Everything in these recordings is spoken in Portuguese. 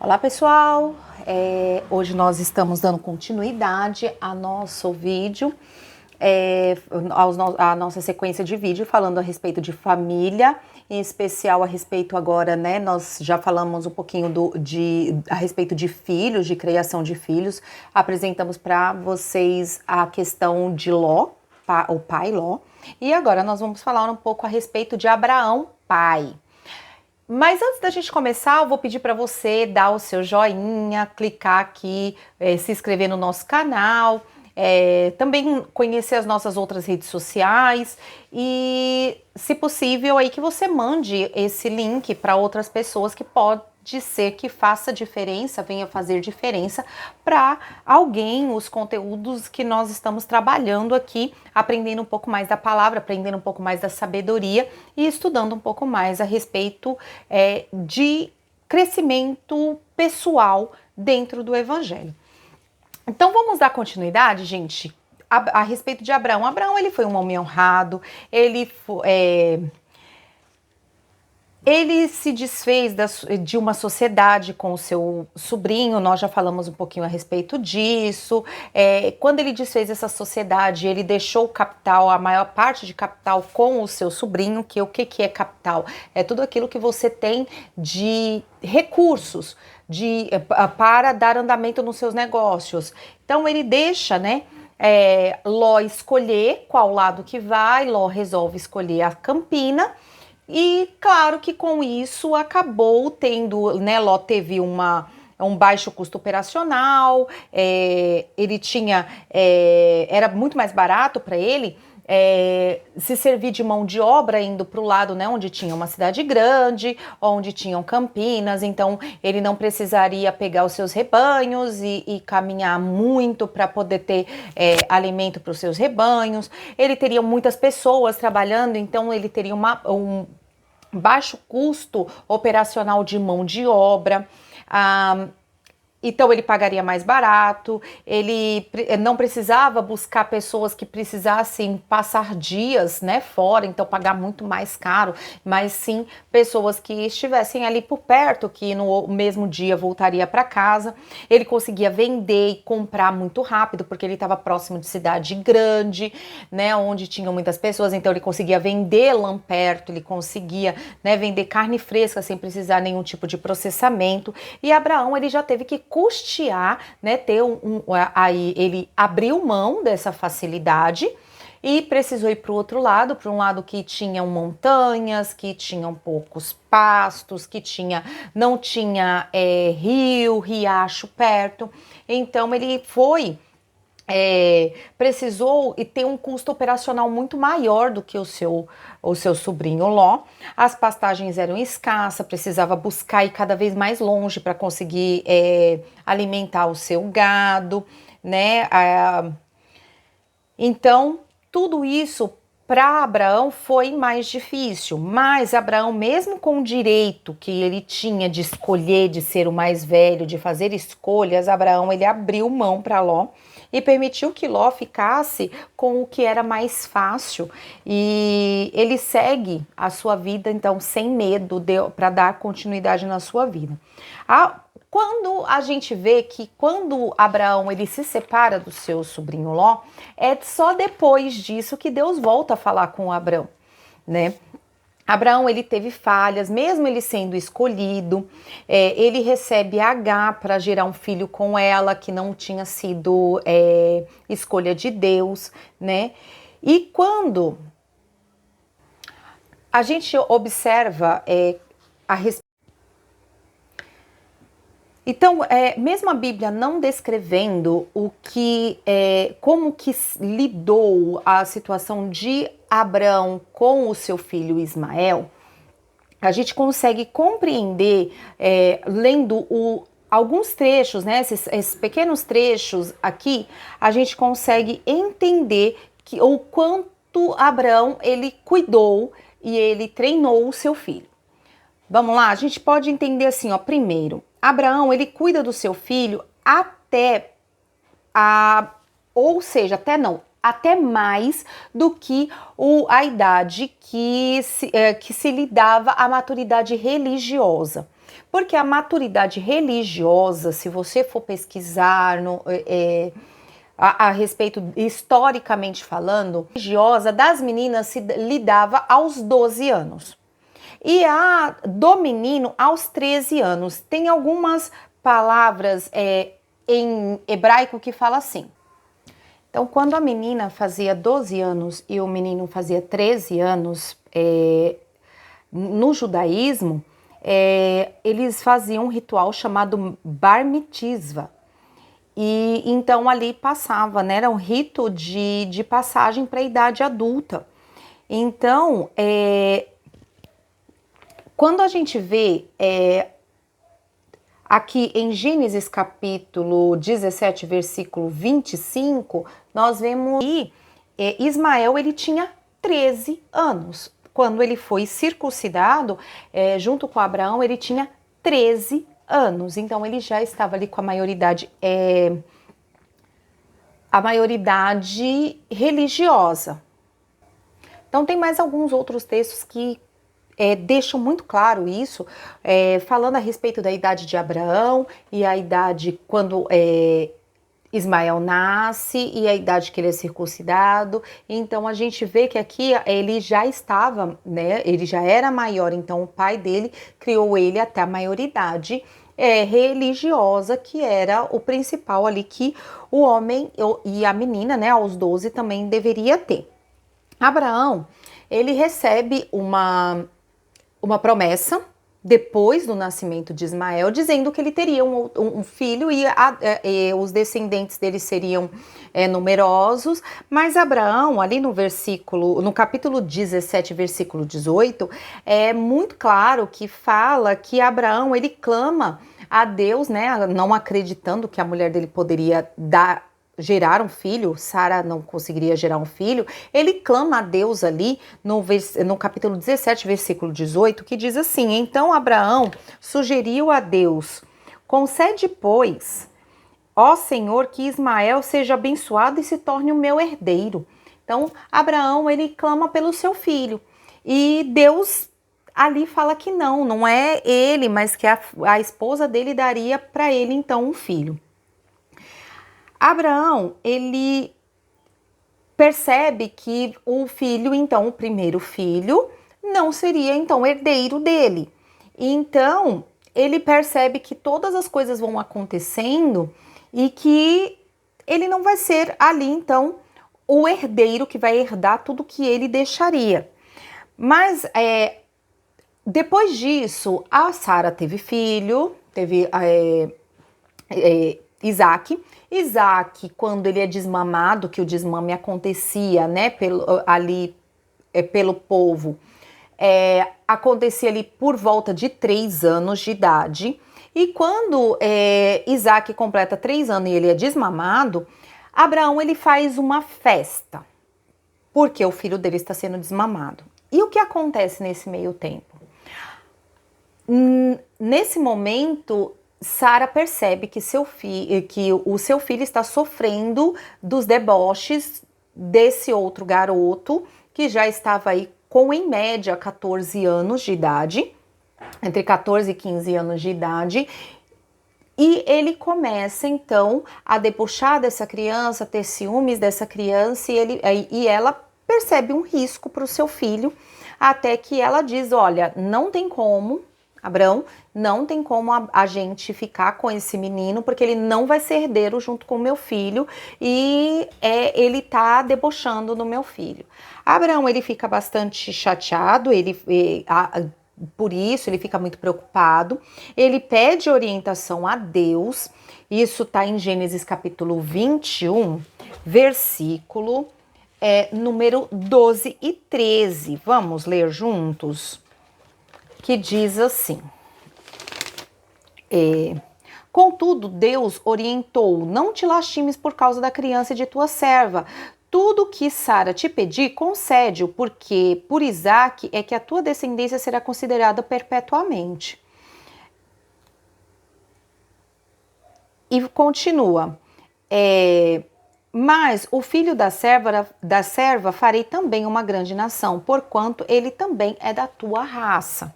Olá pessoal, hoje nós estamos dando continuidade a nosso vídeo, a nossa sequência de vídeo falando a respeito de família, em especial a respeito agora, né, nós já falamos um pouquinho a respeito de filhos, de criação de filhos, apresentamos para vocês a questão de Ló, o pai Ló, e agora nós vamos falar um pouco a respeito de Abraão, pai. Mas antes da gente começar, eu vou pedir para você dar o seu joinha, clicar aqui, se inscrever no nosso canal, também conhecer as nossas outras redes sociais e, se possível, aí que você mande esse link para outras pessoas que pode ser que faça diferença, venha fazer diferença para alguém, os conteúdos que nós estamos trabalhando aqui, aprendendo um pouco mais da palavra, aprendendo um pouco mais da sabedoria e estudando um pouco mais a respeito de crescimento pessoal dentro do Evangelho. Então vamos dar continuidade, gente, a respeito de Abraão. Abraão, ele foi um homem honrado, ele se desfez de uma sociedade com o seu sobrinho, nós já falamos um pouquinho a respeito disso. Quando ele desfez essa sociedade, ele deixou o capital, a maior parte de capital com o seu sobrinho, que o que é capital? É tudo aquilo que você tem de recursos para dar andamento nos seus negócios. Então ele deixa, né? Ló escolher qual lado que vai, Ló resolve escolher a Campina. E claro que com isso acabou tendo, né, Ló teve um baixo custo operacional, ele tinha, era muito mais barato para ele se servir de mão de obra indo para o lado, né, onde tinha uma cidade grande, onde tinham campinas, então ele não precisaria pegar os seus rebanhos e caminhar muito para poder ter alimento para os seus rebanhos. Ele teria muitas pessoas trabalhando, então ele teria um baixo custo operacional de mão de obra. Então ele pagaria mais barato, ele não precisava buscar pessoas que precisassem passar dias, né, fora, então pagar muito mais caro, mas sim pessoas que estivessem ali por perto, que no mesmo dia voltaria para casa. Ele conseguia vender e comprar muito rápido, porque ele estava próximo de cidade grande, né, onde tinham muitas pessoas, então ele conseguia vender lã perto, ele conseguia, né, vender carne fresca sem precisar nenhum tipo de processamento. E Abraão, ele já teve que custear, né, aí ele abriu mão dessa facilidade e precisou ir para o outro lado, para um lado que tinham montanhas, que tinham poucos pastos, que não tinha rio, riacho perto. Então ele precisou ter um custo operacional muito maior do que o seu sobrinho Ló. As pastagens eram escassas, precisava buscar ir cada vez mais longe para conseguir alimentar o seu gado, né? Então, tudo isso para Abraão foi mais difícil, mas Abraão, mesmo com o direito que ele tinha de escolher, de ser o mais velho, de fazer escolhas, Abraão, ele abriu mão para Ló e permitiu que Ló ficasse com o que era mais fácil, e ele segue a sua vida, então, sem medo, para dar continuidade na sua vida. Quando a gente vê que quando Abraão ele se separa do seu sobrinho Ló, é só depois disso que Deus volta a falar com Abraão, né? Abraão, ele teve falhas, mesmo ele sendo escolhido, ele recebe H para gerar um filho com ela, que não tinha sido escolha de Deus, né? E quando a gente observa a respeito. Então, mesmo a Bíblia não descrevendo como que lidou a situação de Abraão com o seu filho Ismael, a gente consegue compreender, lendo alguns trechos, né, esses pequenos trechos aqui, a gente consegue entender o quanto Abraão ele cuidou e ele treinou o seu filho. Vamos lá, a gente pode entender assim, ó, primeiro, Abraão, ele cuida do seu filho até até mais do que a idade que se lhe dava a maturidade religiosa. Porque a maturidade religiosa, se você for pesquisar a respeito, historicamente falando, religiosa das meninas se lidava aos 12 anos. E a do menino aos 13 anos. Tem algumas palavras em hebraico que fala assim. Então, quando a menina fazia 12 anos e o menino fazia 13 anos, no judaísmo, eles faziam um ritual chamado Bar Mitzvah. E então ali passava, né? Era um rito de passagem para a idade adulta. Então, quando a gente vê aqui em Gênesis capítulo 17, versículo 25, nós vemos que Ismael ele tinha 13 anos. Quando ele foi circuncidado, junto com Abraão, ele tinha 13 anos. Então ele já estava ali com a maioridade religiosa. Então tem mais alguns outros textos que deixam muito claro isso, falando a respeito da idade de Abraão e a idade quando Ismael nasce e a idade que ele é circuncidado. Então a gente vê que aqui ele já estava, né? Ele já era maior, então o pai dele criou ele até a maioridade religiosa, que era o principal ali que o homem e a menina, né, aos 12 também deveria ter. Abraão, ele recebe uma promessa depois do nascimento de Ismael, dizendo que ele teria um filho e os descendentes dele seriam numerosos, mas Abraão, ali no capítulo 17, versículo 18, é muito claro que fala que Abraão, ele clama a Deus, né, não acreditando que a mulher dele poderia gerar um filho, Sara não conseguiria gerar um filho, ele clama a Deus ali no capítulo 17, versículo 18, que diz assim: então Abraão sugeriu a Deus, concede, pois, ó Senhor, que Ismael seja abençoado e se torne o meu herdeiro. Então Abraão, ele clama pelo seu filho, e Deus ali fala que não é ele, mas que a esposa dele daria para ele então um filho. Abraão, ele percebe que o filho, então, o primeiro filho, não seria, então, herdeiro dele. Então, ele percebe que todas as coisas vão acontecendo e que ele não vai ser ali, então, o herdeiro que vai herdar tudo que ele deixaria. Mas, depois disso, a Sara teve filho, teve Isaac, quando ele é desmamado, que o desmame acontecia, né, pelo povo, acontecia ali por volta de 3 anos de idade, e quando Isaac completa 3 anos e ele é desmamado, Abraão ele faz uma festa, porque o filho dele está sendo desmamado. E o que acontece nesse meio tempo? Nesse momento, Sara percebe que o seu filho está sofrendo dos deboches desse outro garoto, que já estava aí com, em média, 14 anos de idade, entre 14 e 15 anos de idade, e ele começa, então, a debochar dessa criança, ter ciúmes dessa criança, e ela percebe um risco para o seu filho, até que ela diz, olha, não tem como, Abraão, não tem como a gente ficar com esse menino, porque ele não vai ser herdeiro junto com o meu filho, e ele tá debochando do meu filho. Abraão, ele fica bastante chateado, por isso ele fica muito preocupado, ele pede orientação a Deus, isso tá em Gênesis capítulo 21, versículo número 12 e 13, vamos ler juntos? Que diz assim: contudo, Deus orientou, não te lastimes por causa da criança de tua serva. Tudo que Sara te pedir, concede-o, porque por Isaque é que a tua descendência será considerada perpetuamente. E continua, mas o filho da serva farei também uma grande nação, porquanto ele também é da tua raça.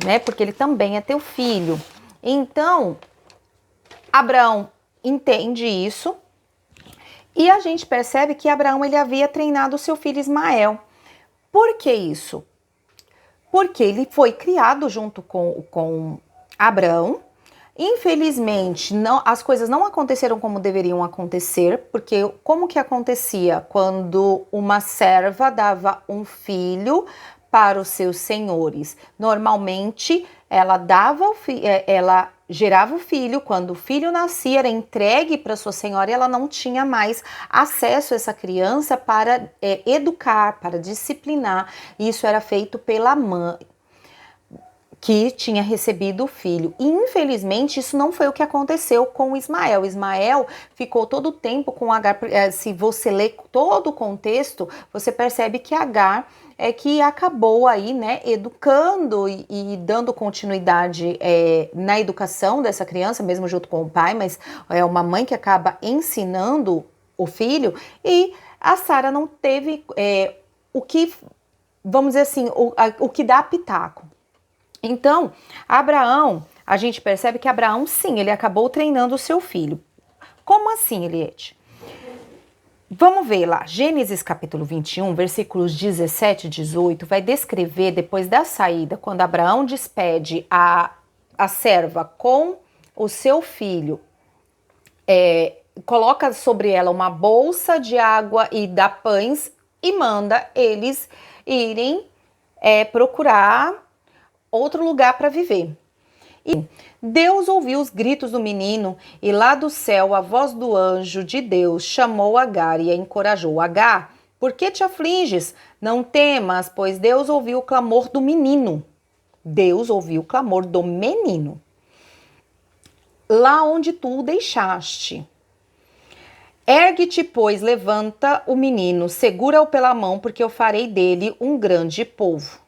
né? Porque ele também é teu filho. Então, Abraão entende isso e a gente percebe que Abraão ele havia treinado o seu filho Ismael. Por que isso? Porque ele foi criado junto com Abraão. Infelizmente, as coisas não aconteceram como deveriam acontecer, porque como que acontecia quando uma serva dava um filho para os seus senhores? Normalmente, ela gerava o filho, quando o filho nascia, era entregue para sua senhora e ela não tinha mais acesso a essa criança para educar, para disciplinar. Isso era feito pela mãe que tinha recebido o filho. E infelizmente isso não foi o que aconteceu com Ismael. Ismael ficou todo o tempo com Agar. Se você ler todo o contexto, você percebe que Agar é que acabou aí, né, educando e dando continuidade na educação dessa criança, mesmo junto com o pai, mas é uma mãe que acaba ensinando o filho, e a Sara não teve o que, vamos dizer assim, o que dá pitaco. Então, Abraão, a gente percebe que Abraão, sim, ele acabou treinando o seu filho. Como assim, Eliette? Vamos ver lá, Gênesis capítulo 21, versículos 17 e 18, vai descrever, depois da saída, quando Abraão despede a serva com o seu filho, coloca sobre ela uma bolsa de água e dá pães e manda eles irem procurar outro lugar para viver. E Deus ouviu os gritos do menino e lá do céu a voz do anjo de Deus chamou Agar e a encorajou. Agar, por que te afliges? Não temas, pois Deus ouviu o clamor do menino. Deus ouviu o clamor do menino. Lá onde tu o deixaste. Ergue-te, pois, levanta o menino, segura-o pela mão, porque eu farei dele um grande povo.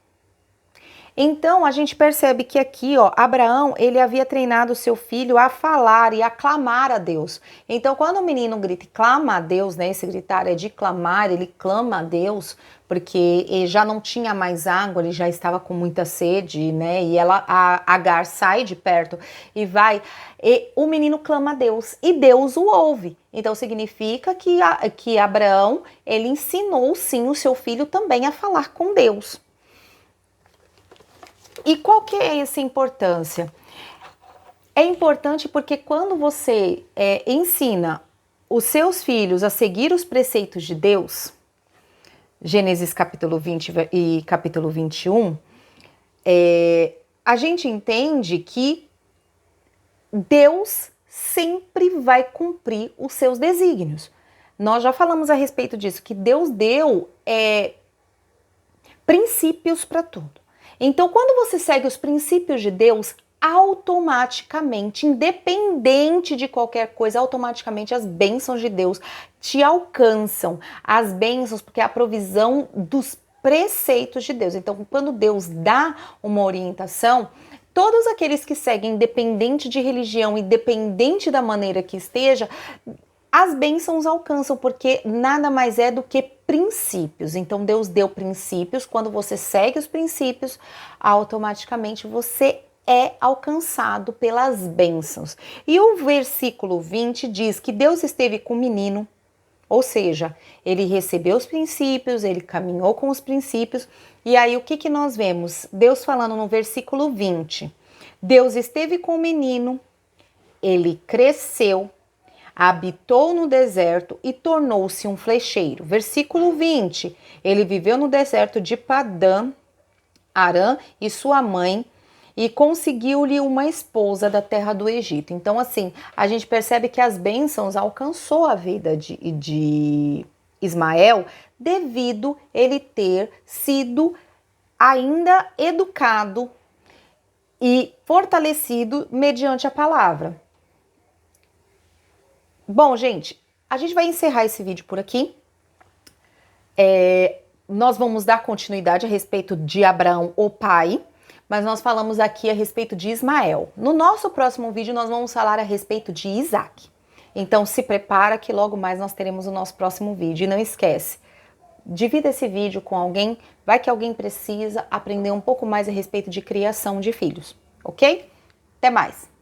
Então, a gente percebe que aqui, ó, Abraão, ele havia treinado o seu filho a falar e a clamar a Deus. Então, quando o menino grita e clama a Deus, né, esse gritar é de clamar, ele clama a Deus, porque ele já não tinha mais água, ele já estava com muita sede, né, e a Agar sai de perto e vai, e o menino clama a Deus, e Deus o ouve. Então, significa que Abraão, ele ensinou, sim, o seu filho também a falar com Deus. E qual que é essa importância? É importante porque quando você ensina os seus filhos a seguir os preceitos de Deus, Gênesis capítulo 20 e capítulo 21, a gente entende que Deus sempre vai cumprir os seus desígnios. Nós já falamos a respeito disso, que Deus deu princípios para tudo. Então, quando você segue os princípios de Deus, automaticamente, independente de qualquer coisa, automaticamente as bênçãos de Deus te alcançam. As bênçãos, porque é a provisão dos preceitos de Deus. Então, quando Deus dá uma orientação, todos aqueles que seguem, independente de religião, independente da maneira que esteja, as bênçãos alcançam, porque nada mais é do que princípios. Então, Deus deu princípios. Quando você segue os princípios, automaticamente você é alcançado pelas bênçãos. E o versículo 20 diz que Deus esteve com o menino, ou seja, ele recebeu os princípios, ele caminhou com os princípios. E aí, o que nós vemos? Deus falando no versículo 20. Deus esteve com o menino, ele cresceu, habitou no deserto e tornou-se um flecheiro. Versículo 20, ele viveu no deserto de Padã, Arã e sua mãe, e conseguiu-lhe uma esposa da terra do Egito. Então, assim, a gente percebe que as bênçãos alcançou a vida de Ismael devido ele ter sido ainda educado e fortalecido mediante a palavra. Bom, gente, a gente vai encerrar esse vídeo por aqui. Nós vamos dar continuidade a respeito de Abraão, o pai, mas nós falamos aqui a respeito de Ismael. No nosso próximo vídeo, nós vamos falar a respeito de Isaac. Então, se prepara que logo mais nós teremos o nosso próximo vídeo. E não esquece, divida esse vídeo com alguém, vai que alguém precisa aprender um pouco mais a respeito de criação de filhos, ok? Até mais!